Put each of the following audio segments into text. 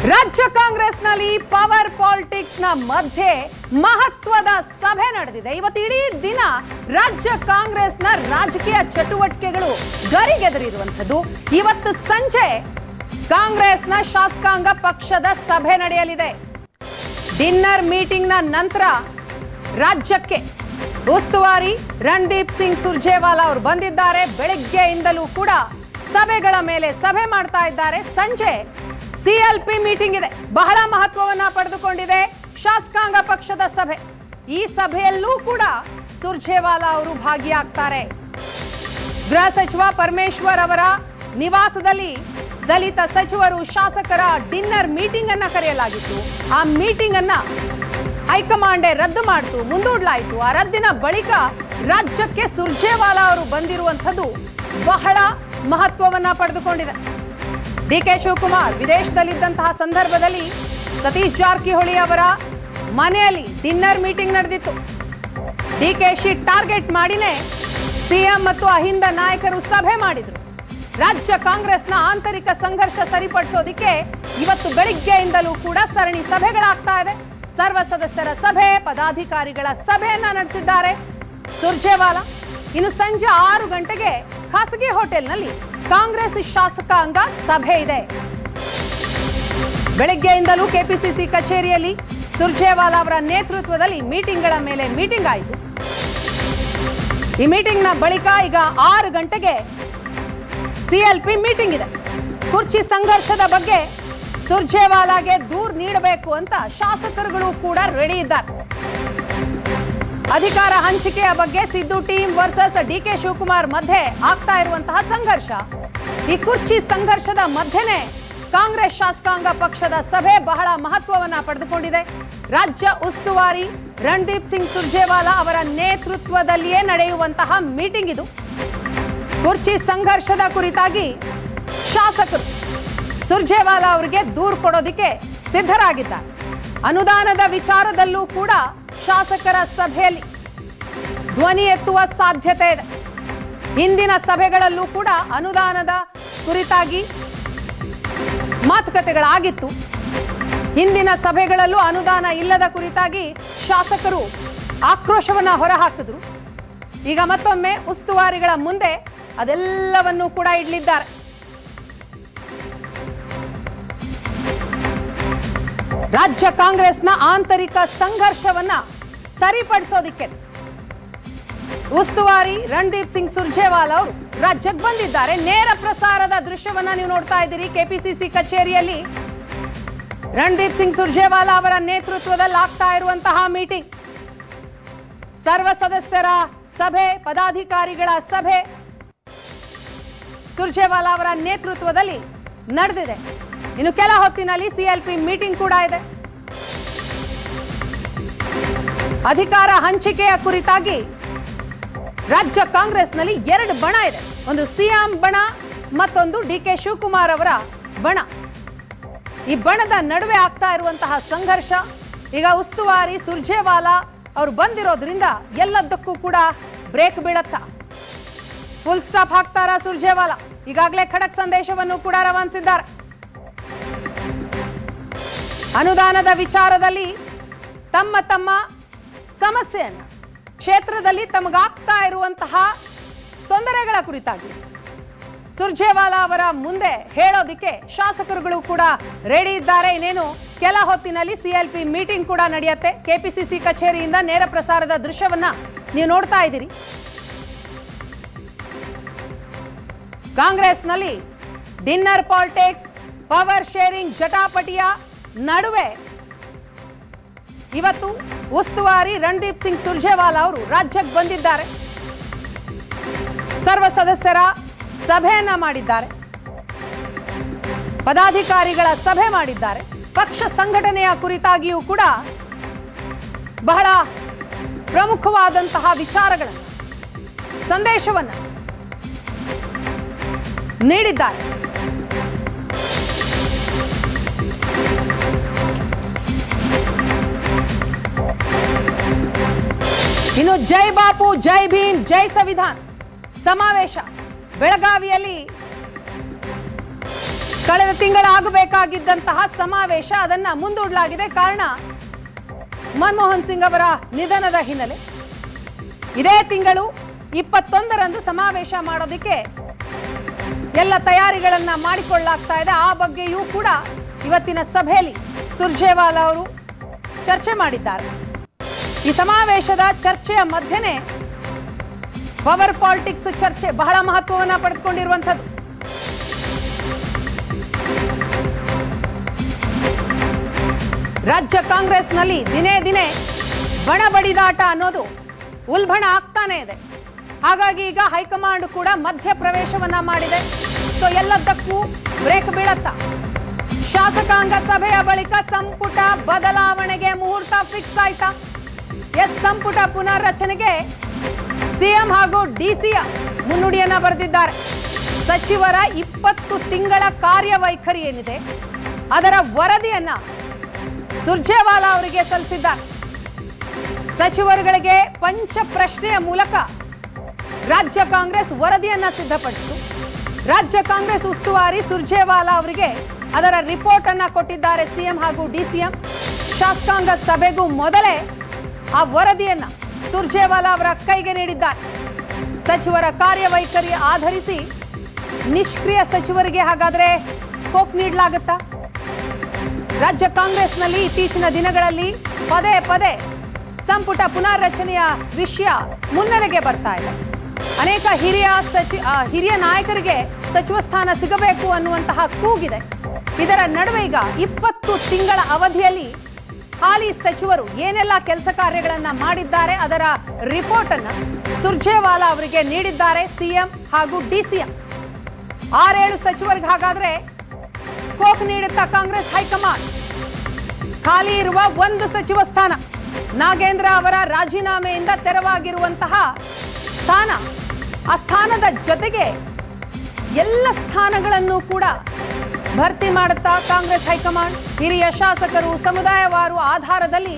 ರಾಜ್ಯ ಕಾಂಗ್ರೆಸ್ನಲ್ಲಿ power politics ನ ಮಧ್ಯೆ ಮಹತ್ವದ ಸಭೆ ನಡೆದಿದೆ. ಇವತ್ತು ಇಡೀ ದಿನ ರಾಜ್ಯ ಕಾಂಗ್ರೆಸ್ನ ರಾಜಕೀಯ ಚಟುವಟಿಕೆಗಳು ಗರಿಗೆದರಿರುವಂಥದ್ದು. ಇವತ್ತು ಸಂಜೆ ಕಾಂಗ್ರೆಸ್ನ ಶಾಸಕಾಂಗ ಪಕ್ಷದ ಸಭೆ ನಡೆಯಲಿದೆ. ಡಿನ್ನರ್ ಮೀಟಿಂಗ್ ನ ನಂತರ ರಾಜ್ಯಕ್ಕೆ ಉಸ್ತುವಾರಿ ರಣದೀಪ್ ಸಿಂಗ್ ಸುರ್ಜೇವಾಲಾ ಅವರು ಬಂದಿದ್ದಾರೆ. ಬೆಳಗ್ಗೆಯಿಂದಲೂ ಕೂಡ ಸಭೆಗಳ ಮೇಲೆ ಸಭೆ ಮಾಡ್ತಾ ಇದ್ದಾರೆ. ಸಂಜೆ ಸಿಎಲ್ಪಿ ಮೀಟಿಂಗ್ ಇದೆ, ಬಹಳ ಮಹತ್ವವನ್ನ ಪಡೆದುಕೊಂಡಿದೆ ಶಾಸಕಾಂಗ ಪಕ್ಷದ ಸಭೆ. ಈ ಸಭೆಯಲ್ಲೂ ಕೂಡ ಸುರ್ಜೇವಾಲಾ ಅವರು ಭಾಗಿಯಾಗ್ತಾರೆ. ಗೃಹ ಸಚಿವ ಪರಮೇಶ್ವರ್ ಅವರ ನಿವಾಸದಲ್ಲಿ ದಲಿತ ಸಚಿವರು ಶಾಸಕರ ಡಿನ್ನರ್ ಮೀಟಿಂಗ್ ಅನ್ನ ಕರೆಯಲಾಗಿತ್ತು. ಆ ಮೀಟಿಂಗ್ ಅನ್ನ ಹೈಕಮಾಂಡ್ ರದ್ದು ಮಾಡಿತು, ಮುಂದೂಡಲಾಯಿತು. ಆ ರದ್ದಿನ ಬಳಿಕ ರಾಜ್ಯಕ್ಕೆ ಸುರ್ಜೇವಾಲಾ ಅವರು ಬಂದಿರುವಂಥದ್ದು ಬಹಳ ಮಹತ್ವವನ್ನ ಪಡೆದುಕೊಂಡಿದೆ. ಡಿಕೆ ಶಿವಕುಮಾರ್ ವಿದೇಶದಲ್ಲಿದ್ದಂತಹ ಸಂದರ್ಭದಲ್ಲಿ ಸತೀಶ್ ಜಾರಕಿಹೊಳಿ ಅವರ ಮನೆಯಲ್ಲಿ ಡಿನ್ನರ್ ಮೀಟಿಂಗ್ ನಡೆದಿತ್ತು. ಡಿಕೆಶಿ ಟಾರ್ಗೆಟ್ ಮಾಡಿನೇ ಸಿಎಂ ಮತ್ತು ಅಹಿಂದ ನಾಯಕರು ಸಭೆ ಮಾಡಿದ್ರು. ರಾಜ್ಯ ಕಾಂಗ್ರೆಸ್ನ ಆಂತರಿಕ ಸಂಘರ್ಷ ಸರಿಪಡಿಸೋದಿಕ್ಕೆ ಇವತ್ತು ಬೆಳಿಗ್ಗೆಯಿಂದಲೂ ಕೂಡ ಸರಣಿ ಸಭೆಗಳಾಗ್ತಾ ಇದೆ. ಸರ್ವ ಸದಸ್ಯರ ಸಭೆ, ಪದಾಧಿಕಾರಿಗಳ ಸಭೆಯನ್ನ ನಡೆಸಿದ್ದಾರೆ ಸುರ್ಜೇವಾಲಾ. ಇನ್ನು ಸಂಜೆ 6 ಗಂಟೆಗೆ ಖಾಸಗಿ ಹೋಟೆಲ್ನಲ್ಲಿ ಕಾಂಗ್ರೆಸ್ ಶಾಸಕಾಂಗ ಸಭೆ ಇದೆ. ಬೆಳಗ್ಗೆಯಿಂದಲೂ ಕೆಪಿಸಿಸಿ ಕಚೇರಿಯಲ್ಲಿ ಸುರ್ಜೇವಾಲಾ ಅವರ ನೇತೃತ್ವದಲ್ಲಿ ಮೀಟಿಂಗ್ಗಳ ಮೇಲೆ ಮೀಟಿಂಗ್ ಆಯಿತು. ಈ ಮೀಟಿಂಗ್ನ ಬಳಿಕ ಈಗ 6 ಗಂಟೆಗೆ ಸಿಎಲ್ಪಿ ಮೀಟಿಂಗ್ ಇದೆ. ಕುರ್ಚಿ ಸಂಘರ್ಷದ ಬಗ್ಗೆ ಸುರ್ಜೇವಾಲಾಗೆ ದೂರು ನೀಡಬೇಕು ಅಂತ ಶಾಸಕರುಗಳು ಕೂಡ ರೆಡಿ ಇದ್ದಾರೆ. ಅಧಿಕಾರ ಹಂಚಿಕೆಯ ಬಗ್ಗೆ Siddu team versus DK Shivakumar ಮಧ್ಯೆ ಆಗ್ತಾ ಇರುವಂತಹ ಸಂಘರ್ಷ, ಈ ಕುರ್ಚಿ ಸಂಘರ್ಷದ ಮಧ್ಯೆನೇ ಕಾಂಗ್ರೆಸ್ ಶಾಸಕಾಂಗ ಪಕ್ಷದ ಸಭೆ ಬಹಳ ಮಹತ್ವವನ್ನ ಪಡೆದುಕೊಂಡಿದೆ. ರಾಜ್ಯ ಉಸ್ತುವಾರಿ ರಣದೀಪ್ ಸಿಂಗ್ ಸುರ್ಜೇವಾಲಾ ಅವರ ನೇತೃತ್ವದಲ್ಲಿಯೇ ನಡೆಯುವಂತಹ ಮೀಟಿಂಗ್ ಇದು. ಕುರ್ಚಿ ಸಂಘರ್ಷದ ಕುರಿತಾಗಿ ಶಾಸಕರು ಸುರ್ಜೇವಾಲಾ ಅವರಿಗೆ ದೂರು ಕೊಡೋದಿಕ್ಕೆ ಸಿದ್ಧರಾಗಿದ್ದಾರೆ. ಅನುದಾನದ ವಿಚಾರದಲ್ಲೂ ಕೂಡ ಶಾಸಕರ ಸಭೆಯಲ್ಲಿ ಧ್ವನಿ ಎತ್ತುವ ಸಾಧ್ಯತೆ ಇದೆ. ಹಿಂದಿನ ಸಭೆಗಳಲ್ಲೂ ಕೂಡ ಅನುದಾನದ ಕುರಿತಾಗಿ ಮಾತುಕತೆಗಳಾಗಿತ್ತು. ಹಿಂದಿನ ಸಭೆಗಳಲ್ಲೂ ಅನುದಾನ ಇಲ್ಲದ ಕುರಿತಾಗಿ ಶಾಸಕರು ಆಕ್ರೋಶವನ್ನ ಹೊರಹಾಕಿದ್ರು. ಈಗ ಮತ್ತೊಮ್ಮೆ ಉಸ್ತುವಾರಿಗಳ ಮುಂದೆ ಅದೆಲ್ಲವನ್ನೂ ಕೂಡ ಇಡಲಿದ್ದಾರೆ. ರಾಜ್ಯ ಕಾಂಗ್ರೆಸ್ನ ಆಂತರಿಕ ಸಂಘರ್ಷವನ್ನ ಸರಿಪಡಿಸೋದಿಕ್ಕೆ ಉಸ್ತುವಾರಿ ರಣದೀಪ್ ಸಿಂಗ್ ಸುರ್ಜೇವಾಲಾ ಅವರು ರಾಜ್ಯಕ್ಕೆ ಬಂದಿದ್ದಾರೆ. ನೇರ ಪ್ರಸಾರದ ದೃಶ್ಯವನ್ನ ನೀವು ನೋಡ್ತಾ ಇದ್ದೀರಿ. ಕೆಪಿಸಿಸಿ ಕಚೇರಿಯಲ್ಲಿ ರಣದೀಪ್ ಸಿಂಗ್ ಸುರ್ಜೇವಾಲಾ ಅವರ ನೇತೃತ್ವದಲ್ಲಿ ಆಗ್ತಾ ಇರುವಂತಹ ಮೀಟಿಂಗ್, ಸರ್ವ ಸದಸ್ಯರ ಸಭೆ, ಪದಾಧಿಕಾರಿಗಳ ಸಭೆ ಸುರ್ಜೇವಾಲಾ ಅವರ ನೇತೃತ್ವದಲ್ಲಿ ನಡೆದಿದೆ. ಇನ್ನು ಕೆಲ ಹೊತ್ತಿನಲ್ಲಿ ಸಿಎಲ್ಪಿ ಮೀಟಿಂಗ್ ಕೂಡ ಇದೆ. ಅಧಿಕಾರ ಹಂಚಿಕೆಯ ಕುರಿತಾಗಿ ರಾಜ್ಯ ಕಾಂಗ್ರೆಸ್ನಲ್ಲಿ 2 ಬಣ ಇದೆ. ಒಂದು ಸಿಎಂ ಬಣ, ಮತ್ತೊಂದು ಡಿಕೆ ಶಿವಕುಮಾರ್ ಅವರ ಬಣ. ಈ ಬಣದ ನಡುವೆ ಆಗ್ತಾ ಇರುವಂತಹ ಸಂಘರ್ಷ, ಈಗ ಉಸ್ತುವಾರಿ ಸುರ್ಜೇವಾಲಾ ಅವರು ಬಂದಿರೋದ್ರಿಂದ ಎಲ್ಲದಕ್ಕೂ ಕೂಡ ಬ್ರೇಕ್ ಬೀಳತ್ತಾ, ಫುಲ್ ಸ್ಟಾಪ್ ಹಾಕ್ತಾರ ಸುರ್ಜೇವಾಲಾ? ಈಗಾಗಲೇ ಖಡಕ್ ಸಂದೇಶವನ್ನು ಕೂಡ ರವಾನಿಸಿದ್ದಾರೆ. ಅನುದಾನದ ವಿಚಾರದಲ್ಲಿ ತಮ್ಮ ಸಮಸ್ಯೆಯನ್ನು, ಕ್ಷೇತ್ರದಲ್ಲಿ ತಮಗಾಗ್ತಾ ಇರುವಂತಹ ತೊಂದರೆಗಳ ಕುರಿತಾಗಿ ಸುರ್ಜೇವಾಲಾ ಅವರ ಮುಂದೆ ಹೇಳೋದಿಕ್ಕೆ ಶಾಸಕರುಗಳು ಕೂಡ ರೆಡಿ ಇದ್ದಾರೆ. ಇನ್ನೇನು ಕೆಲ ಹೊತ್ತಿನಲ್ಲಿ ಸಿಎಲ್ಪಿ ಮೀಟಿಂಗ್ ಕೂಡ ನಡೆಯುತ್ತೆ. ಕೆಪಿಸಿಸಿ ಕಚೇರಿಯಿಂದ ನೇರ ಪ್ರಸಾರದ ದೃಶ್ಯವನ್ನ ನೀವು ನೋಡ್ತಾ ಇದ್ದೀರಿ. ಕಾಂಗ್ರೆಸ್ನಲ್ಲಿ ಡಿನ್ನರ್ ಪಾಲಿಟಿಕ್ಸ್, ಪವರ್ ಶೇರಿಂಗ್ ಜಟಾಪಟಿಯ ನಡುವೆ ಇವತ್ತು ಉಸ್ತುವಾರಿ ರಣದೀಪ್ ಸಿಂಗ್ ಸುರ್ಜೇವಾಲಾ ಅವರು ರಾಜ್ಯಕ್ಕೆ ಬಂದಿದ್ದಾರೆ. ಸರ್ವ ಸದಸ್ಯರ ಸಭೆಯನ್ನ ಮಾಡಿದ್ದಾರೆ, ಪದಾಧಿಕಾರಿಗಳ ಸಭೆ ಮಾಡಿದ್ದಾರೆ. ಪಕ್ಷ ಸಂಘಟನೆಯ ಕುರಿತಾಗಿಯೂ ಕೂಡ ಬಹಳ ಪ್ರಮುಖವಾದಂತಹ ವಿಚಾರಗಳನ್ನು, ಸಂದೇಶವನ್ನು ನೀಡಿದ್ದಾರೆ. ಇನ್ನು ಜೈ ಬಾಪು, ಜೈ ಭೀಮ್, ಜೈ ಸಂವಿಧಾನ್ ಸಮಾವೇಶ ಬೆಳಗಾವಿಯಲ್ಲಿ ಕಳೆದ ತಿಂಗಳಾಗಬೇಕಾಗಿದ್ದಂತಹ ಸಮಾವೇಶ ಅದನ್ನ ಮುಂದೂಡಲಾಗಿದೆ. ಕಾರಣ ಮನಮೋಹನ್ ಸಿಂಗ್ ಅವರ ನಿಧನದ ಹಿನ್ನೆಲೆ ಇದೇ ತಿಂಗಳು 21ರಂದು ಸಮಾವೇಶ ಮಾಡೋದಕ್ಕೆ ಎಲ್ಲ ತಯಾರಿಗಳನ್ನ ಮಾಡಿಕೊಳ್ಳಲಾಗ್ತಾ ಇದೆ. ಆ ಬಗ್ಗೆಯೂ ಕೂಡ ಇವತ್ತಿನ ಸಭೆಯಲ್ಲಿ ಸುರ್ಜೇವಾಲಾ ಅವರು ಚರ್ಚೆ ಮಾಡಿದ್ದಾರೆ. ಈ ಸಮಾವೇಶದ ಚರ್ಚೆಯ ಮಧ್ಯೆನೇ ಪವರ್ ಪಾಲಿಟಿಕ್ಸ್ ಚರ್ಚೆ ಬಹಳ ಮಹತ್ವವನ್ನ ಪಡೆದುಕೊಂಡಿರುವಂಥದ್ದು. ರಾಜ್ಯ ಕಾಂಗ್ರೆಸ್ನಲ್ಲಿ ದಿನೇ ದಿನೇ ಬಣ ಬಡಿದಾಟ ಅನ್ನೋದು ಉಲ್ಬಣ ಆಗ್ತಾನೆ ಇದೆ. ಹಾಗಾಗಿ ಈಗ ಹೈಕಮಾಂಡ್ ಕೂಡ ಮಧ್ಯ ಪ್ರವೇಶವನ್ನ ಮಾಡಿದೆ. ಸೊ ಎಲ್ಲದಕ್ಕೂ ಬ್ರೇಕ್ ಬೀಳತ್ತಾ? ಶಾಸಕಾಂಗ ಸಭೆಯ ಬಳಿಕ ಸಂಪುಟ ಬದಲಾವಣೆಗೆ ಮುಹೂರ್ತ ಫಿಕ್ಸ್ ಆಯ್ತಾ? ಎಸ್, ಸಂಪುಟ ಪುನರ್ರಚನೆಗೆ ಸಿಎಂ ಹಾಗೂ ಡಿಸಿಎಂ ಮುನ್ನುಡಿಯನ್ನ ಬರೆದಿದ್ದಾರೆ. ಸಚಿವರ 20 ತಿಂಗಳ ಕಾರ್ಯವೈಖರಿ ಏನಿದೆ ಅದರ ವರದಿಯನ್ನ ಸುರ್ಜೇವಾಲಾ ಅವರಿಗೆ ಸಲ್ಲಿಸಿದ್ದಾರೆ. ಸಚಿವರುಗಳಿಗೆ ಪಂಚ ಪ್ರಶ್ನೆಯ ಮೂಲಕ ರಾಜ್ಯ ಕಾಂಗ್ರೆಸ್ ವರದಿಯನ್ನ ಸಿದ್ಧಪಡಿಸಿತು. ರಾಜ್ಯ ಕಾಂಗ್ರೆಸ್ ಉಸ್ತುವಾರಿ ಸುರ್ಜೇವಾಲಾ ಅವರಿಗೆ ಅದರ ರಿಪೋರ್ಟ್ ಅನ್ನ ಕೊಟ್ಟಿದ್ದಾರೆ ಸಿಎಂ ಹಾಗೂ ಡಿಸಿಎಂ. ಶಾಸಕಾಂಗ ಸಭೆಗೂ ಮೊದಲೇ ಆ ವರದಿಯನ್ನ ಸುರ್ಜೇವಾಲಾ ಅವರ ಕೈಗೆ ನೀಡಿದ್ದಾರೆ. ಸಚಿವರ ಕಾರ್ಯವೈಖರಿ ಆಧರಿಸಿ ನಿಷ್ಕ್ರಿಯ ಸಚಿವರಿಗೆ ಹಾಗಾದ್ರೆ ಕೋಕ್ ನೀಡಲಾಗುತ್ತಾ? ರಾಜ್ಯ ಕಾಂಗ್ರೆಸ್ನಲ್ಲಿ ಇತ್ತೀಚಿನ ದಿನಗಳಲ್ಲಿ ಪದೇ ಪದೇ ಸಂಪುಟ ಪುನರ್ರಚನೆಯ ವಿಷಯ ಮುನ್ನೆಲೆಗೆ ಬರ್ತಾ ಇದೆ. ಅನೇಕ ಹಿರಿಯ ನಾಯಕರಿಗೆ ಸಚಿವ ಸ್ಥಾನ ಸಿಗಬೇಕು ಅನ್ನುವಂತಹ ಕೂಗಿದೆ. ಇದರ ನಡುವೆ ಈಗ 20 ತಿಂಗಳ ಅವಧಿಯಲ್ಲಿ ಹಾಲಿ ಸಚಿವರು ಏನೆಲ್ಲ ಕೆಲಸ ಕಾರ್ಯಗಳನ್ನ ಮಾಡಿದ್ದಾರೆ ಅದರ ರಿಪೋರ್ಟ್ ಅನ್ನ ಸುರ್ಜೇವಾಲಾ ಅವರಿಗೆ ನೀಡಿದ್ದಾರೆ ಸಿಎಂ ಹಾಗೂ ಡಿಸಿಎಂ. 6-7 ಸಚಿವರಿಗೆ ಹಾಗಾದ್ರೆ ಕೋಕ್ ನೀಡುತ್ತಾ ಕಾಂಗ್ರೆಸ್ ಹೈಕಮಾಂಡ್? ಖಾಲಿ ಇರುವ 1 ಸಚಿವ ಸ್ಥಾನ, ನಾಗೇಂದ್ರ ಅವರ ರಾಜೀನಾಮೆಯಿಂದ ತೆರವಾಗಿರುವಂತಹ ಸ್ಥಾನ, ಆ ಸ್ಥಾನದ ಜೊತೆಗೆ ಎಲ್ಲ ಸ್ಥಾನಗಳನ್ನು ಕೂಡ ಭರ್ತಿ ಮಾಡುತ್ತಾ ಕಾಂಗ್ರೆಸ್ ಹೈಕಮಾಂಡ್. ಹಿರಿಯ ಶಾಸಕರು ಸಮುದಾಯವಾರು ಆಧಾರದಲ್ಲಿ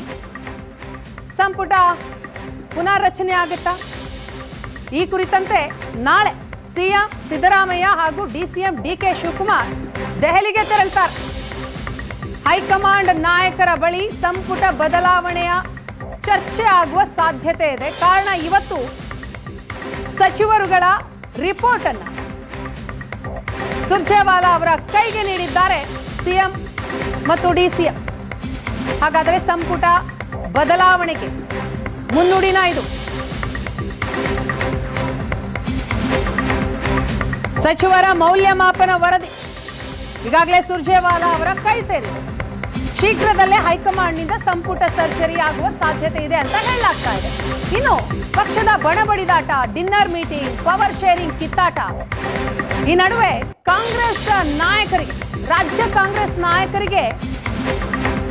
ಸಂಪುಟ ಪುನರ್ರಚನೆ ಆಗುತ್ತಾ? ಈ ಕುರಿತಂತೆ ನಾಳೆ ಸಿಎಂ ಸಿದ್ದರಾಮಯ್ಯ ಹಾಗೂ ಡಿಸಿಎಂ ಡಿಕೆ ಶಿವಕುಮಾರ್ ದೆಹಲಿಗೆ ತೆರಳುತ್ತಾರೆ. ಹೈಕಮಾಂಡ್ ನಾಯಕರ ಬಳಿ ಸಂಪುಟ ಬದಲಾವಣೆಯ ಚರ್ಚೆ ಆಗುವ ಸಾಧ್ಯತೆ ಇದೆ. ಕಾರಣ ಇವತ್ತು ಸಚಿವರುಗಳ ರಿಪೋರ್ಟ್ ಅನ್ನ ಸುರ್ಜೇವಾಲಾ ಅವರ ಕೈಗೆ ನೀಡಿದ್ದಾರೆ ಸಿಎಂ ಮತ್ತು ಡಿಸಿಎಂ. ಹಾಗಾದ್ರೆ ಸಂಪುಟ ಬದಲಾವಣೆಗೆ ಮುನ್ನುಡಿನ ಇದು. ಸಚಿವರ ಮೌಲ್ಯಮಾಪನ ವರದಿ ಈಗಾಗಲೇ ಸುರ್ಜೇವಾಲಾ ಅವರ ಕೈ ಸೇರಿದೆ. ಶೀಘ್ರದಲ್ಲೇ ಹೈಕಮಾಂಡ್ನಿಂದ ಸಂಪುಟ ಸರ್ಜರಿ ಆಗುವ ಸಾಧ್ಯತೆ ಇದೆ ಅಂತ ಹೇಳಲಾಗ್ತಾ ಇದೆ. ಇನ್ನು ಪಕ್ಷದ ಬಣಬಡಿದಾಟ, ಡಿನ್ನರ್ ಮೀಟಿಂಗ್, ಪವರ್ ಶೇರಿಂಗ್ ಕಿತ್ತಾಟ, ಈ ನಡುವೆ ಕಾಂಗ್ರೆಸ್ ನಾಯಕರಿಗೆ, ರಾಜ್ಯ ಕಾಂಗ್ರೆಸ್ ನಾಯಕರಿಗೆ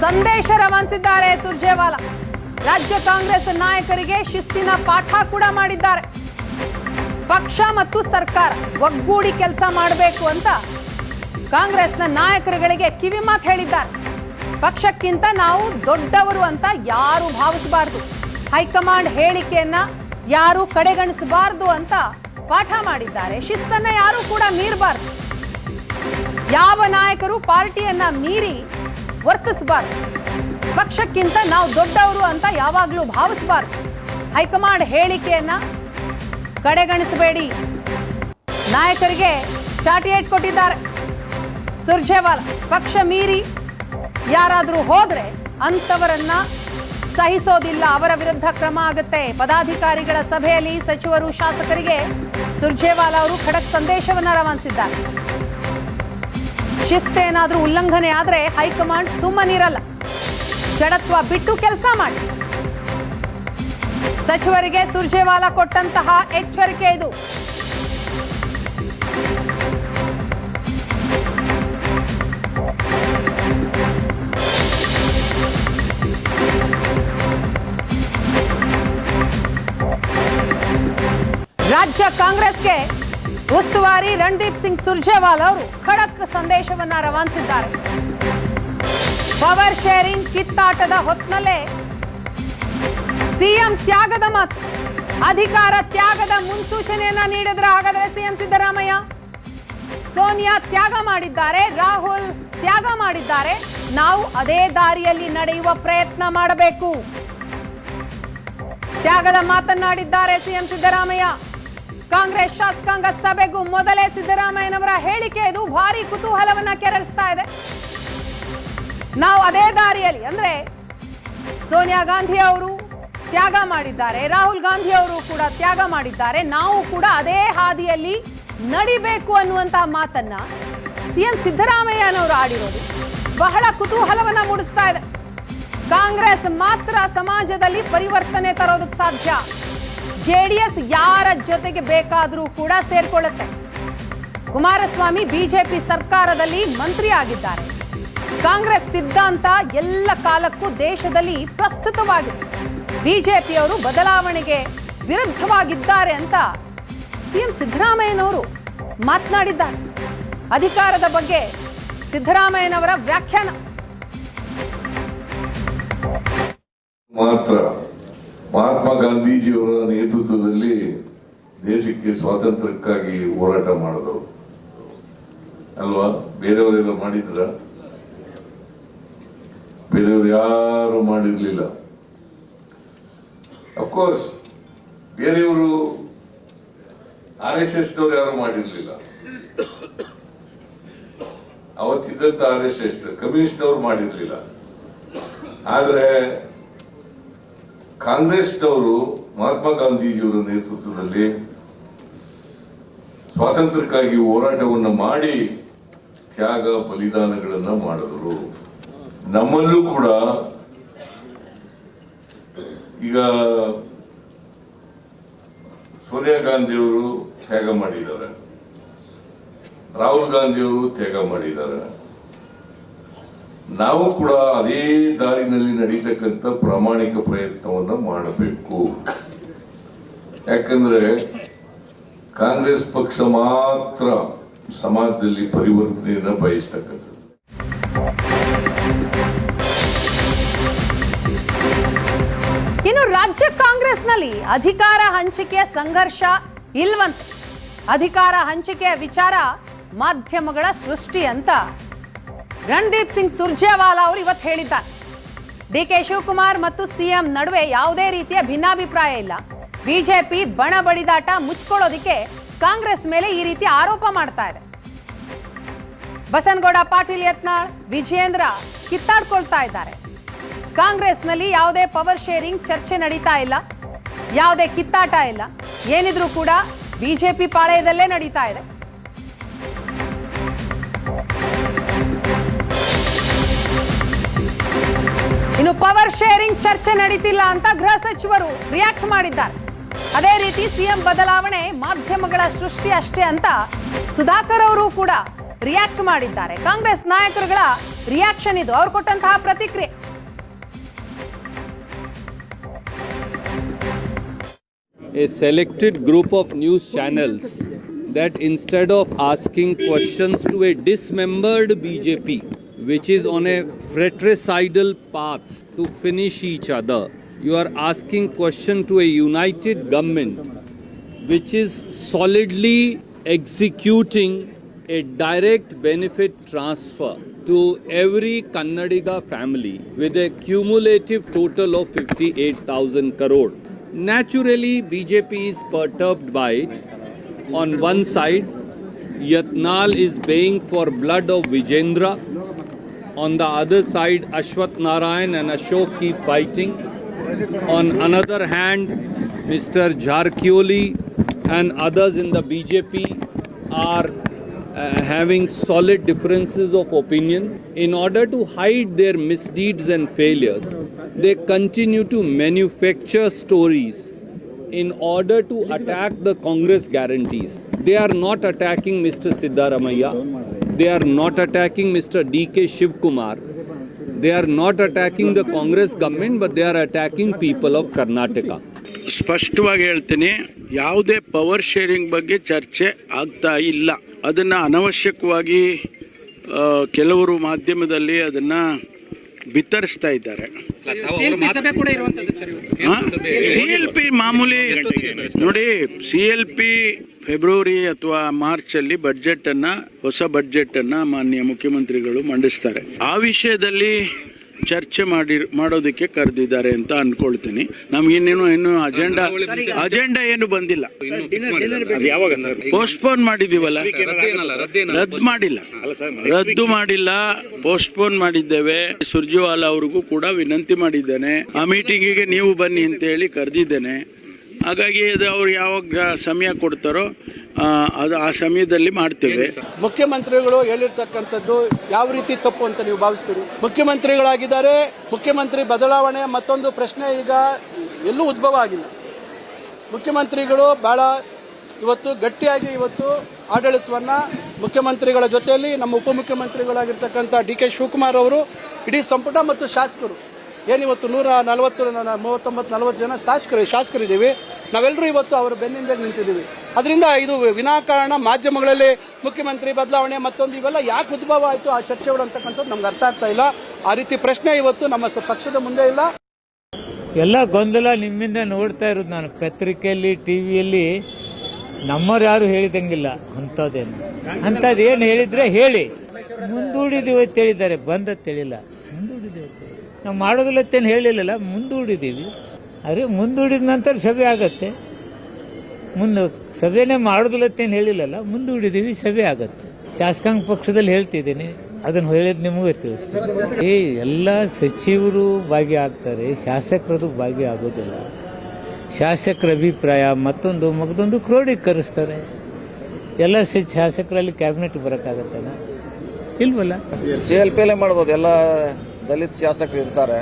ಸಂದೇಶ ರವಾನಿಸಿದ್ದಾರೆ ಸುರ್ಜೇವಾಲಾ. ರಾಜ್ಯ ಕಾಂಗ್ರೆಸ್ ನಾಯಕರಿಗೆ ಶಿಸ್ತಿನ ಪಾಠ ಕೂಡ ಮಾಡಿದ್ದಾರೆ. ಪಕ್ಷ ಮತ್ತು ಸರ್ಕಾರ ಒಗ್ಗೂಡಿ ಕೆಲಸ ಮಾಡಬೇಕು ಅಂತ ಕಾಂಗ್ರೆಸ್ನ ನಾಯಕರುಗಳಿಗೆ ಕಿವಿ ಮಾತು ಹೇಳಿದ್ದಾರೆ. ಪಕ್ಷಕ್ಕಿಂತ ನಾವು ದೊಡ್ಡವರು ಅಂತ ಯಾರು ಭಾವಿಸಬಾರದು, ಹೈಕಮಾಂಡ್ ಹೇಳಿಕೆಯನ್ನ ಯಾರು ಕಡೆಗಣಿಸಬಾರದು ಅಂತ ಪಾಠ ಮಾಡಿದ್ದಾರೆ. ಶಿಸ್ತನ್ನ ಯಾರು ಕೂಡ ಮೀರಬಾರದು, ಯಾವ ನಾಯಕರು ಪಾರ್ಟಿಯನ್ನ ಮೀರಿ ವರ್ತಿಸಬಾರದು, ಪಕ್ಷಕ್ಕಿಂತ ನಾವು ದೊಡ್ಡವರು ಅಂತ ಯಾವಾಗಲೂ ಭಾವಿಸಬಾರದು. ಹೈಕಮಾಂಡ್ ಹೇಳಿಕೆಯನ್ನ ಕಡೆಗಣಿಸಬೇಡಿ, ನಾಯಕರಿಗೆ ಚಾಟಿ ಏಟ್ ಕೊಟ್ಟಿದ್ದಾರೆ ಸುರ್ಜೇವಾಲಾ. ಪಕ್ಷ ಮೀರಿ ಯಾರಾದರೂ ಹೋದ್ರೆ ಅಂತವರನ್ನ ಸಹಿಸೋದಿಲ್ಲ, ಅವರ ವಿರುದ್ಧ ಕ್ರಮ ಆಗುತ್ತೆ. ಪದಾಧಿಕಾರಿಗಳ ಸಭೆಯಲ್ಲಿ ಸಚಿವರು ಶಾಸಕರಿಗೆ ಸುರ್ಜೇವಾಲಾ ಅವರು ಖಡಕ್ ಸಂದೇಶವನ್ನ ರವಾನಿಸಿದ್ದಾರೆ. ಶಿಸ್ತೇನಾದ್ರೂ ಉಲ್ಲಂಘನೆ ಆದ್ರೆ ಹೈಕಮಾಂಡ್ ಸುಮ್ಮನಿರಲ್ಲ, ಜಡತ್ವ ಬಿಟ್ಟು ಕೆಲಸ ಮಾಡಿ. ಸಚಿವರಿಗೆ ಸುರ್ಜೇವಾಲಾ ಕೊಟ್ಟಂತಹ ಎಚ್ಚರಿಕೆ ಇದು. ರಾಜ್ಯ ಕಾಂಗ್ರೆಸ್ಗೆ ಉಸ್ತುವಾರಿ ರಣದೀಪ್ ಸಿಂಗ್ ಸುರ್ಜೇವಾಲಾ ಅವರು ಖಡಕ್ ಸಂದೇಶವನ್ನ ರವಾನಿಸಿದ್ದಾರೆ. ಪವರ್ ಶೇರಿಂಗ್ ಕಿತ್ತಾಟದ ಹೊತ್ತಿನಲ್ಲೇ ಸಿಎಂ ತ್ಯಾಗದ ಮಾತು, ಅಧಿಕಾರ ತ್ಯಾಗದ ಮುನ್ಸೂಚನೆಯನ್ನ ನೀಡಿದ್ರ ಹಾಗಾದ್ರೆ ಸಿಎಂ ಸಿದ್ದರಾಮಯ್ಯ ಸೋನಿಯಾ ತ್ಯಾಗ ಮಾಡಿದ್ದಾರೆ, ರಾಹುಲ್ ತ್ಯಾಗ ಮಾಡಿದ್ದಾರೆ, ನಾವು ಅದೇ ದಾರಿಯಲ್ಲಿ ನಡೆಯುವ ಪ್ರಯತ್ನ ಮಾಡಬೇಕು. ತ್ಯಾಗದ ಮಾತನಾಡಿದ್ದಾರೆ ಸಿಎಂ ಸಿದ್ದರಾಮಯ್ಯ. ಕಾಂಗ್ರೆಸ್ ಶಾಸಕಾಂಗ ಸಭೆಗೂ ಮೊದಲೇ ಸಿದ್ದರಾಮಯ್ಯನವರ ಹೇಳಿಕೆ ಇದು ಭಾರಿ ಕುತೂಹಲವನ್ನ ಕೆರಳಿಸ್ತಾ ಇದೆ. ನಾವು ಅದೇ ದಾರಿಯಲ್ಲಿ ಅಂದ್ರೆ ಸೋನಿಯಾ ಗಾಂಧಿ ಅವರು ತ್ಯಾಗ ಮಾಡಿದ್ದಾರೆ, ರಾಹುಲ್ ಗಾಂಧಿ ಅವರು ಕೂಡ ತ್ಯಾಗ ಮಾಡಿದ್ದಾರೆ, ನಾವು ಕೂಡ ಅದೇ ಹಾದಿಯಲ್ಲಿ ನಡಿಬೇಕು ಅನ್ನುವಂತಹ ಮಾತನ್ನ ಸಿಎಂ ಸಿದ್ದರಾಮಯ್ಯನವರು ಆಡಿರೋದು ಬಹಳ ಕುತೂಹಲವನ್ನ ಮೂಡಿಸ್ತಾ ಇದೆ. ಕಾಂಗ್ರೆಸ್ ಮಾತ್ರ ಸಮಾಜದಲ್ಲಿ ಪರಿವರ್ತನೆ ತರೋದಕ್ಕೆ ಸಾಧ್ಯ. ಜೆಡಿಎಸ್ ಯಾರ ಜೊತೆಗೆ ಬೇಕಾದರೂ ಕೂಡ ಸೇರ್ಕೊಳ್ಳುತ್ತೆ. ಕುಮಾರಸ್ವಾಮಿ ಬಿಜೆಪಿ ಸರ್ಕಾರದಲ್ಲಿ ಮಂತ್ರಿ ಆಗಿದ್ದಾರೆ. ಕಾಂಗ್ರೆಸ್ ಸಿದ್ಧಾಂತ ಎಲ್ಲ ಕಾಲಕ್ಕೂ ದೇಶದಲ್ಲಿ ಪ್ರಸ್ತುತವಾಗಿದೆ. ಬಿಜೆಪಿಯವರು ಬದಲಾವಣೆಗೆ ವಿರುದ್ಧವಾಗಿದ್ದಾರೆ ಅಂತ ಸಿಎಂ ಸಿದ್ದರಾಮಯ್ಯನವರು ಮಾತನಾಡಿದ್ದಾರೆ. ಅಧಿಕಾರದ ಬಗ್ಗೆ ಸಿದ್ದರಾಮಯ್ಯನವರ ವ್ಯಾಖ್ಯಾನ. ಮಾತ್ರ ಮಹಾತ್ಮ ಗಾಂಧೀಜಿಯವರ ನೇತೃತ್ವದಲ್ಲಿ ದೇಶಕ್ಕೆ ಸ್ವಾತಂತ್ರ್ಯಕ್ಕಾಗಿ ಹೋರಾಟ ಮಾಡಿದವರು ಅಲ್ವಾ? ಬೇರೆಯವರೆಲ್ಲ ಮಾಡಿದ್ರ? ಬೇರೆಯವರು ಯಾರು ಮಾಡಿರ್ಲಿಲ್ಲ. ಅಫ್ಕೋರ್ಸ್ ಬೇರೆಯವರು RSS ನವರು ಯಾರು ಮಾಡಿರ್ಲಿಲ್ಲ. ಅವತ್ತಿದ್ದಂತ RSS ಕಮ್ಯುನಿಸ್ಟ್ನವರು ಮಾಡಿರ್ಲಿಲ್ಲ. ಆದ್ರೆ ಕಾಂಗ್ರೆಸ್ನವರು ಮಹಾತ್ಮ ಗಾಂಧೀಜಿಯವರ ನೇತೃತ್ವದಲ್ಲಿ ಸ್ವಾತಂತ್ರ್ಯಕ್ಕಾಗಿ ಹೋರಾಟವನ್ನು ಮಾಡಿ ತ್ಯಾಗ ಬಲಿದಾನಗಳನ್ನು ಮಾಡಿದರು. ನಮ್ಮಲ್ಲೂ ಕೂಡ ಈಗ ಸೋನಿಯಾ ಗಾಂಧಿಯವರು ತ್ಯಾಗ ಮಾಡಿದ್ದಾರೆ, ರಾಹುಲ್ ಗಾಂಧಿಯವರು ತ್ಯಾಗ ಮಾಡಿದ್ದಾರೆ. ನಾವು ಕೂಡ ಅದೇ ದಾರಿನಲ್ಲಿ ನಡೀತಕ್ಕಂಥ ಪ್ರಾಮಾಣಿಕ ಪ್ರಯತ್ನವನ್ನು ಮಾಡಬೇಕು. ಯಾಕಂದ್ರೆ ಕಾಂಗ್ರೆಸ್ ಪಕ್ಷ ಮಾತ್ರ ಸಮಾಜದಲ್ಲಿ ಪರಿವರ್ತನೆಯನ್ನು ಬಯಸ್ತಕ್ಕಂಥದ್ದು. ಇನ್ನು ರಾಜ್ಯ ಕಾಂಗ್ರೆಸ್ನಲ್ಲಿ ಅಧಿಕಾರ ಹಂಚಿಕೆಯ ಸಂಘರ್ಷ ಇಲ್ವಂತೆ. ಅಧಿಕಾರ ಹಂಚಿಕೆಯ ವಿಚಾರ ಮಾಧ್ಯಮಗಳ ಸೃಷ್ಟಿ ಅಂತ ರಣದೀಪ್ ಸಿಂಗ್ ಸುರ್ಜೇವಾಲಾ ಅವರು ಇವತ್ತು ಹೇಳಿದ್ದಾರೆ. DK ಶಿವಕುಮಾರ್ ಮತ್ತು ಸಿಎಂ ನಡುವೆ ಯಾವುದೇ ರೀತಿಯ ಭಿನ್ನಾಭಿಪ್ರಾಯ ಇಲ್ಲ. ಬಿಜೆಪಿ ಬಣ ಬಡಿದಾಟ ಮುಚ್ಕೊಳ್ಳೋದಿಕ್ಕೆ ಕಾಂಗ್ರೆಸ್ ಮೇಲೆ ಈ ರೀತಿ ಆರೋಪ ಮಾಡ್ತಾ ಇದೆ. ಬಸನಗೌಡ ಪಾಟೀಲ್ ಯತ್ನಾಳ್, ವಿಜಯೇಂದ್ರ ಕಿತ್ತಾಡ್ಕೊಳ್ತಾ ಇದ್ದಾರೆ. ಕಾಂಗ್ರೆಸ್ನಲ್ಲಿ ಯಾವುದೇ ಪವರ್ ಶೇರಿಂಗ್ ಚರ್ಚೆ ನಡೀತಾ ಇಲ್ಲ, ಯಾವುದೇ ಕಿತ್ತಾಟ ಇಲ್ಲ. ಏನಿದ್ರೂ ಕೂಡ ಬಿಜೆಪಿ ಪಾಳೆಯದಲ್ಲೇ ನಡೀತಾ ಇದೆ. ಇನ್ನು ಪವರ್ ಶೇರಿಂಗ್ ಚರ್ಚೆ ನಡೀತಿಲ್ಲ ಅಂತ ಗೃಹ ಸಚಿವರು ರಿಯಾಕ್ಟ್ ಮಾಡಿದ್ದಾರೆ. ಅದೇ ರೀತಿ ಸಿಎಂ ಬದಲಾವಣೆ ಮಾಧ್ಯಮಗಳ ಸೃಷ್ಟಿ ಅಷ್ಟೇ ಅಂತ ಸುಧಾಕರ್ ಅವರು ಕೂಡ ರಿಯಾಕ್ಟ್ ಮಾಡಿದ್ದಾರೆ. ಕಾಂಗ್ರೆಸ್ ನಾಯಕರುಗಳ ರಿಯಾಕ್ಷನ್ ಇದು, ಅವರು ಕೊಟ್ಟಂತಹ ಪ್ರತಿಕ್ರಿಯೆ. A selected group of news channels that instead of asking questions to a dismembered BJP, which is on a fratricidal path to finish each other, you are asking question to a united government which is solidly executing a direct benefit transfer to every Kannadiga family with a cumulative total of 58,000 crore. Naturally, BJP is perturbed by it. On one side, Yatnal is baying for blood of Vijendra. On the other side, Ashwath Narayan and Ashok keep fighting. On another hand, Mr. Jharkholi and others in the BJP are having solid differences of opinion. In order to hide their misdeeds and failures, they continue to manufacture stories in order to attack the Congress guarantees. They are not attacking Mr. Siddaramaiah. They are not attacking Mr. DK Shivkumar. They are not attacking the Congress government, but they are attacking people of Karnataka. ಸ್ಪಷ್ಟವಾಗಿ ಹೇಳ್ತೀನಿ, ಯಾವುದೇ power sharing ಬಗ್ಗೆ ಚರ್ಚೆ ಆಗ್ತಾ ಇಲ್ಲ. ಅದನ್ನು ಅನವಶ್ಯಕವಾಗಿ ಕೆಲವರು ಮಾಧ್ಯಮದಲ್ಲಿ ಅದನ್ನು ಬಿತ್ತರಿಸ್ತಾ ಇದ್ದಾರೆ. CLP ಮಾಮೂಲಿ ನೋಡಿ, CLP ಫೆಬ್ರವರಿ ಅಥವಾ ಮಾರ್ಚ್ ಅಲ್ಲಿ ಹೊಸ ಬಜೆಟ್ ಅನ್ನ ಮಾನ್ಯ ಮುಖ್ಯಮಂತ್ರಿಗಳು ಮಂಡಿಸ್ತಾರೆ. ಆ ವಿಷಯದಲ್ಲಿ ಚರ್ಚೆ ಮಾಡೋದಕ್ಕೆ ಕರೆದಿದ್ದಾರೆ ಅಂತ ಅನ್ಕೊಳ್ತೀನಿ. ನಮ್ಗಿನ್ನೇನು ಅಜೆಂಡಾ ಏನು ಬಂದಿಲ್ಲ. ಪೋಸ್ಟ್ಪೋನ್ ಮಾಡಿದೀವಲ್ಲ, ರದ್ದು ಮಾಡಿಲ್ಲ, ಪೋಸ್ಟ್ಪೋನ್ ಮಾಡಿದ್ದೇವೆ. ಸುರ್ಜೇವಾಲಾ ಅವ್ರಿಗೂ ಕೂಡ ವಿನಂತಿ ಮಾಡಿದ್ದೇನೆ, ಆ ಮೀಟಿಂಗಿಗೆ ನೀವು ಬನ್ನಿ ಅಂತ ಹೇಳಿ ಕರೆದಿದ್ದೇನೆ. ಹಾಗಾಗಿ ಅವ್ರು ಯಾವಾಗ ಸಮಯ ಕೊಡ್ತಾರೋ ಆ ಸಮಯದಲ್ಲಿ ಮಾಡ್ತೇವೆ. ಮುಖ್ಯಮಂತ್ರಿಗಳು ಹೇಳಿರ್ತಕ್ಕಂಥದ್ದು ಯಾವ ರೀತಿ ತಪ್ಪು ಅಂತ ನೀವು ಭಾವಿಸ್ತೀರಿ? ಮುಖ್ಯಮಂತ್ರಿಗಳಾಗಿದ್ದಾರೆ, ಮುಖ್ಯಮಂತ್ರಿ ಬದಲಾವಣೆ ಮತ್ತೊಂದು ಪ್ರಶ್ನೆ ಈಗ ಎಲ್ಲೂ ಉದ್ಭವ ಆಗಿಲ್ಲ. ಮುಖ್ಯಮಂತ್ರಿಗಳು ಬಹಳ ಇವತ್ತು ಗಟ್ಟಿಯಾಗಿ ಆಡಳಿತವನ್ನ ಮುಖ್ಯಮಂತ್ರಿಗಳ ಜೊತೆಯಲ್ಲಿ ನಮ್ಮ ಉಪಮುಖ್ಯಮಂತ್ರಿಗಳಾಗಿರ್ತಕ್ಕಂಥ DK ಶಿವಕುಮಾರ್ ಅವರು, ಇಡೀ ಸಂಪುಟ ಮತ್ತು ಶಾಸಕರು ಏನಿವತ್ತು 139-40 ಜನ ಶಾಸಕರಿದ್ದೀವಿ. ನಾವೆಲ್ಲರೂ ಇವತ್ತು ಅವರ ಬೆನ್ನಿಂದ ನಿಂತಿದ್ದೀವಿ. ಅದರಿಂದ ಇದು ವಿನಾಕಾರಣ ಮಾಧ್ಯಮಗಳಲ್ಲಿ ಮುಖ್ಯಮಂತ್ರಿ ಬದಲಾವಣೆ ಮತ್ತೊಂದು ಇವೆಲ್ಲ ಯಾಕೆ ಉದ್ಭವ ಆಯಿತು ಆ ಚರ್ಚೆಗಳು ಅಂತಕ್ಕಂಥದ್ದು ನಮ್ಗೆ ಅರ್ಥ ಆಗ್ತಾ ಇಲ್ಲ. ಆ ರೀತಿ ಪ್ರಶ್ನೆ ಇವತ್ತು ನಮ್ಮ ಪಕ್ಷದ ಮುಂದೆ ಇಲ್ಲ. ಎಲ್ಲ ಗೊಂದಲ ನಿಮ್ಮಿಂದ ನೋಡ್ತಾ ಇರೋದು ನಾನು ಪತ್ರಿಕೆಯಲ್ಲಿ, ಟಿವಿಯಲ್ಲಿ. ನಮ್ಮವ್ರು ಯಾರು ಹೇಳಿದಂಗಿಲ್ಲ ಅಂಥದ್ದೇನು ಹೇಳಿದ್ರೆ ಹೇಳಿ. ಮುಂದೂಡಿದೀವಿ ಅಂತ ಹೇಳಿದ್ದಾರೆ, ಬಂದತ್ ಹೇಳಿಲ್ಲ. ಮುಂದೂಡಿದೀವಿ ನಾವು ಮಾಡೋದಿಲ್ಲ ಅಂತೇನು ಹೇಳಿಲ್ಲಲ್ಲ, ಮುಂದೂಡಿದೀವಿ. ಅರೆ ಮುಂದೂಡಿದ ನಂತರ ಸಭೆ ಆಗತ್ತೆ. ಸಭೆನೇ ಮಾಡೋದಿಲ್ಲ ಅಂತೇನು ಹೇಳಿಲ್ಲಲ್ಲ, ಮುಂದೂಡಿದೀವಿ, ಸಭೆ ಆಗತ್ತೆ. ಶಾಸಕಾಂಗ ಪಕ್ಷದಲ್ಲಿ ಹೇಳ್ತಿದ್ದೀನಿ, ಅದನ್ನು ಹೇಳಿದ್ ನಿಮಗೂ ತಿಳಿಸ್ತೀನಿ. ಎಲ್ಲ ಸಚಿವರು ಭಾಗಿಯಾಗ್ತಾರೆ, ಶಾಸಕರದು ಭಾಗಿಯಾಗೋದಿಲ್ಲ. ಶಾಸಕರ ಅಭಿಪ್ರಾಯ ಮತ್ತೊಂದು ಕ್ರೋಢೀಕರಿಸ್ತಾರೆ. ಎಲ್ಲ ಶಾಸಕರಲ್ಲಿ ಕ್ಯಾಬಿನೆಟ್ ಬರೋಕ್ಕಾಗತ್ತಲ್ಲ, ಇಲ್ವಲ್ಲ. CLP ಮಾಡ್ಬೋದು. ಎಲ್ಲ ದಲಿತ ಶಾಸಕರು ಇರ್ತಾರೆ,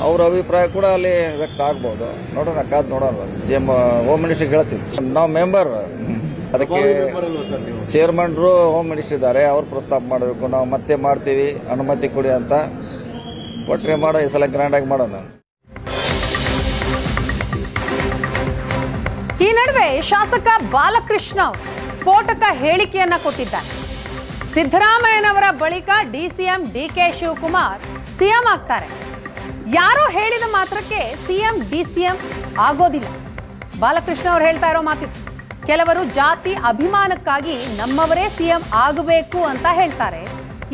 ಅವ್ರ ಅಭಿಪ್ರಾಯ ಕೂಡ ಅಲ್ಲಿ ವ್ಯಕ್ತ ಆಗ್ಬೋದು. ನೋಡೋಣ, ಕಾದ್ ನೋಡೋಣ. CM ಹೋಮ್ ಮಿನಿಸ್ಟರ್ ಹೇಳ್ತೀವಿ. ನಾವು ಮೆಂಬರ್, ಅದಕ್ಕೆ ಚೇರ್ಮನ್ರು ಹೋಮ್ ಮಿನಿಸ್ಟರ್ ಇದ್ದಾರೆ, ಅವ್ರು ಪ್ರಸ್ತಾಪ ಮಾಡಬೇಕು. ನಾವು ಮತ್ತೆ ಮಾಡ್ತೀವಿ, ಅನುಮತಿ ಕೊಡಿ ಅಂತ ಕೊಟ್ಟರೆ ಮಾಡೋ. ಈ ಸಲ ಗ್ರ್ಯಾಂಡ್ ಆಗಿ ಮಾಡೋಣ. ಈ ನಡುವೆ ಶಾಸಕ ಬಾಲಕೃಷ್ಣ ಸ್ಫೋಟಕ ಹೇಳಿಕೆಯನ್ನ ಕೊಟ್ಟಿದ್ದಾರೆ. ಸಿದ್ದರಾಮಯ್ಯನವರ ಬಳಿಕ DCM DK ಶಿವಕುಮಾರ್ CM ಆಗ್ತಾರೆ. ಯಾರೋ ಹೇಳಿದ ಮಾತ್ರಕ್ಕೆ CM DCM ಆಗೋದಿಲ್ಲ. ಬಾಲಕೃಷ್ಣ ಅವರು ಹೇಳ್ತಾ ಇರೋ ಮಾತಿತ್ತು. ಕೆಲವರು ಜಾತಿ ಅಭಿಮಾನಕ್ಕಾಗಿ ನಮ್ಮವರೇ CM ಆಗಬೇಕು ಅಂತ ಹೇಳ್ತಾರೆ.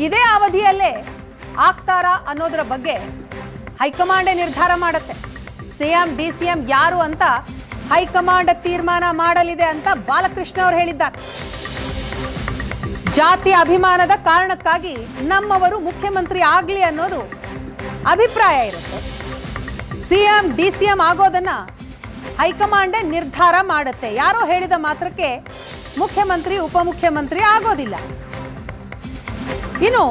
ಇದೇ ಅವಧಿಯಲ್ಲೇ ಆಗ್ತಾರಾ ಅನ್ನೋದರ ಬಗ್ಗೆ ಹೈಕಮಾಂಡೇ ನಿರ್ಧಾರ ಮಾಡುತ್ತೆ. CM DCM ಯಾರು ಅಂತ ಹೈಕಮಾಂಡ್ ತೀರ್ಮಾನ ಮಾಡಲಿದೆ ಅಂತ ಬಾಲಕೃಷ್ಣ ಅವರು ಹೇಳಿದ್ದಾರೆ. ಜಾತಿ ಅಭಿಮಾನದ ಕಾರಣಕ್ಕಾಗಿ ನಮ್ಮವರು ಮುಖ್ಯಮಂತ್ರಿ ಆಗ್ಲಿ ಅನ್ನೋದು ಅಭಿಪ್ರಾಯ ಇರುತ್ತೆ. CM DCM ಆಗೋದನ್ನ ಹೈಕಮಾಂಡೇ ನಿರ್ಧಾರ ಮಾಡುತ್ತೆ. ಯಾರೋ ಹೇಳಿದ ಮಾತ್ರಕ್ಕೆ ಮುಖ್ಯಮಂತ್ರಿ ಉಪಮುಖ್ಯಮಂತ್ರಿ ಆಗೋದಿಲ್ಲ. ಇನ್ನು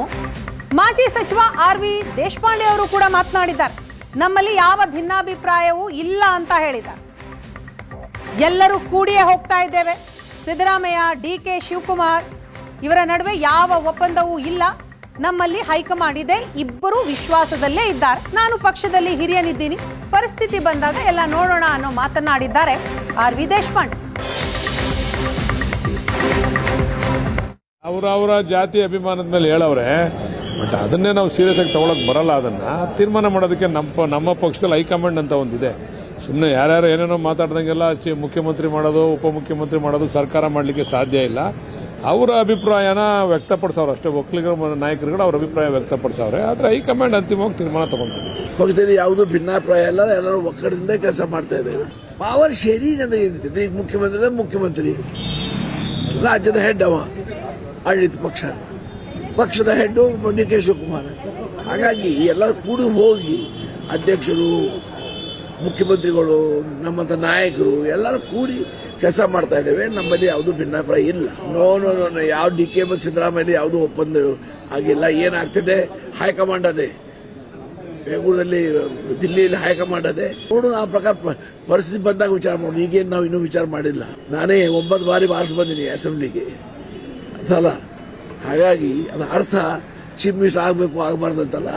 ಮಾಜಿ ಸಚಿವ RV ದೇಶಪಾಂಡೆ ಅವರು ಕೂಡ ಮಾತನಾಡಿದ್ದಾರೆ. ನಮ್ಮಲ್ಲಿ ಯಾವ ಭಿನ್ನಾಭಿಪ್ರಾಯವೂ ಇಲ್ಲ ಅಂತ ಹೇಳಿದ್ದಾರೆ. ಎಲ್ಲರೂ ಕೂಡಿಯೇ ಹೋಗ್ತಾ ಇದ್ದೇವೆ. ಸಿದ್ದರಾಮಯ್ಯ, DK ಶಿವಕುಮಾರ್ ಇವರ ನಡುವೆ ಯಾವ ಒಪ್ಪಂದವೂ ಇಲ್ಲ. ನಮ್ಮಲ್ಲಿ ಹೈಕಮಾಂಡ್ ಇದೆ, ಇಬ್ಬರು ವಿಶ್ವಾಸದಲ್ಲೇ ಇದ್ದಾರೆ. ನಾನು ಪಕ್ಷದಲ್ಲಿ ಹಿರಿಯನಿದ್ದೀನಿ, ಪರಿಸ್ಥಿತಿ ಬಂದಾಗ ಎಲ್ಲ ನೋಡೋಣ ಅನ್ನೋ ಮಾತನಾಡಿದ್ದಾರೆ RV ದೇಶಪಾಂಡೆ. ಅವರ ಜಾತಿ ಅಭಿಮಾನದ ಮೇಲೆ ಹೇಳವ್ರೆ, ಬಟ್ ಅದನ್ನೇ ನಾವು ಸೀರಿಯಸ್ ಆಗಿ ತಗೊಳಕ್ ಬರಲ್ಲ. ಅದನ್ನ ತೀರ್ಮಾನ ಮಾಡೋದಕ್ಕೆ ನಮ್ಮ ಪಕ್ಷದಲ್ಲಿ ಹೈಕಮಾಂಡ್ ಅಂತ ಒಂದಿದೆ. ಸುಮ್ಮನೆ ಯಾರ್ಯಾರು ಏನೇನೋ ಮಾತಾಡ್ದಂಗೆಲ್ಲ ಮುಖ್ಯಮಂತ್ರಿ ಮಾಡೋದು, ಉಪಮುಖ್ಯಮಂತ್ರಿ ಮಾಡೋದು ಸರ್ಕಾರ ಮಾಡಲಿಕ್ಕೆ ಸಾಧ್ಯ ಇಲ್ಲ. ಅವರ ಅಭಿಪ್ರಾಯನ ವ್ಯಕ್ತಪಡಿಸವ್ರೆ ಅಷ್ಟೇ. ಒಕ್ಕಲಿಗರ ನಾಯಕರುಗಳು ಅವ್ರ ಅಭಿಪ್ರಾಯ ವ್ಯಕ್ತಪಡಿಸವ್ರೆ. ಆದ್ರೆ ಹೈಕಮಾಂಡ್ ಅಂತಿಮವಾಗಿ ತೀರ್ಮಾನ ತಗೊಂತಾರೆ. ಪಕ್ಷದಲ್ಲಿ ಯಾವುದೂ ಭಿನ್ನಾಭಿಪ್ರಾಯ ಇಲ್ಲ, ಎಲ್ಲರೂ ಒಕ್ಕಡದಿಂದ ಕೆಲಸ ಮಾಡ್ತಾ ಇದ್ದೇವೆ. ಪವರ್ ಶೇರಿಂಗ್ ಅಂತ ಏನಿರ್ತದೆ, ಈಗ ಮುಖ್ಯಮಂತ್ರಿ ರಾಜ್ಯದ ಹೆಡ್ ಅವ, ಆಡಳಿತ ಪಕ್ಷದ ಹೆಡ್ DK ಶಿವಕುಮಾರ್. ಹಾಗಾಗಿ ಎಲ್ಲರೂ ಕೂಡಿ ಹೋಗಿ ಅಧ್ಯಕ್ಷರು, ಮುಖ್ಯಮಂತ್ರಿಗಳು, ನಮ್ಮಂತ ನಾಯಕರು ಎಲ್ಲರೂ ಕೂಡಿ ಕೆಲಸ ಮಾಡ್ತಾ ಇದ್ದೇವೆ. ನಮ್ಮಲ್ಲಿ ಯಾವುದೂ ಭಿನ್ನಾಭಿಪ್ರಾಯ ಇಲ್ಲ. ನೋ ಯಾವ DK ಮತ್ತು ಸಿದ್ದರಾಮಯ್ಯ ಯಾವುದೂ ಒಪ್ಪಂದ ಆಗಿಲ್ಲ. ಏನಾಗ್ತಿದೆ ಹೈಕಮಾಂಡ್ ಅದೇ, ಬೆಂಗಳೂರಲ್ಲಿ, ದಿಲ್ಲಿಯಲ್ಲಿ ಹೈಕಮಾಂಡ್ ಅದೇ. ನೋಡೋಣ, ಆ ಪ್ರಕಾರ ಪರಿಸ್ಥಿತಿ ಬಂದಾಗ ವಿಚಾರ ಮಾಡೋದು. ಈಗೇನು ನಾವು ಇನ್ನೂ ವಿಚಾರ ಮಾಡಿಲ್ಲ. ನಾನೇ 9 ಬಾರಿ ಬಾರಿಸಿ ಬಂದೀನಿ ಅಸೆಂಬ್ಲಿಗೆ ಅಲ್ಲ. ಹಾಗಾಗಿ ಅದರ ಅರ್ಥ ಚೀಫ್ ಮಿನಿಸ್ಟರ್ ಆಗಬೇಕು ಆಗಬಾರ್ದು ಅಂತಲ್ಲ.